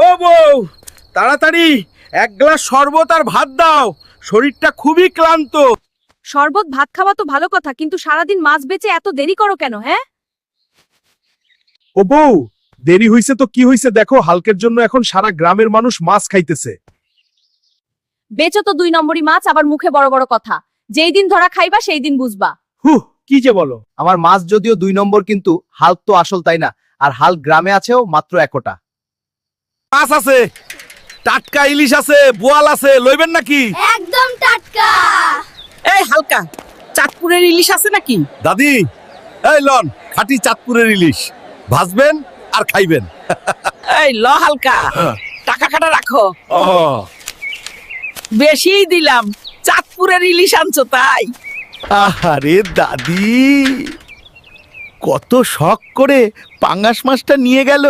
ও বউ, তাড়াতাড়ি এক গ্লাস শরবত আর ভাত দাও, শরীরটা খুবই ক্লান্ত। শরবত ভাত খাওয়া তো ভালো কথা, কিন্তু সারাদিন মাছ বেচে এত দেরি করো কেন? হ্যাঁ, ও বউ, দেরি হইছে তো কি হইছে, দেখো হালকের জন্য এখন সারা গ্রামের মানুষ মাছ খাইতেছে। বেচো তো 2 নম্বরই মাছ, আবার মুখে বড় বড় কথা। যেই দিন ধরা খাইবা সেই দিন বুঝবা। হুহ, কি যে বলো। আমার মাছ যদিও 2 নম্বর, কিন্তু হাল্ক তো আসল, তাই না? আর হাল্ক গ্রামে আছেও মাত্র 1টা। মাছ আছে, টাটকা ইলিশ আছে, বোয়াল আছে, লইবেন নাকি? একদম টাটকা। এই হালকা, চাঁদপুরের ইলিশ আছে নাকি? দাদি, এই লন খাঁটি চাঁদপুরের ইলিশ, ভাজবেন আর খাইবেন। এই ল হালকা, টাকা কাটা রাখো। ও বেশিই দিলাম, চাঁদপুরের ইলিশ আনছো তাই। আরে দাদি, কত শখ করে পাঙ্গাস মাছটা নিয়ে গেল।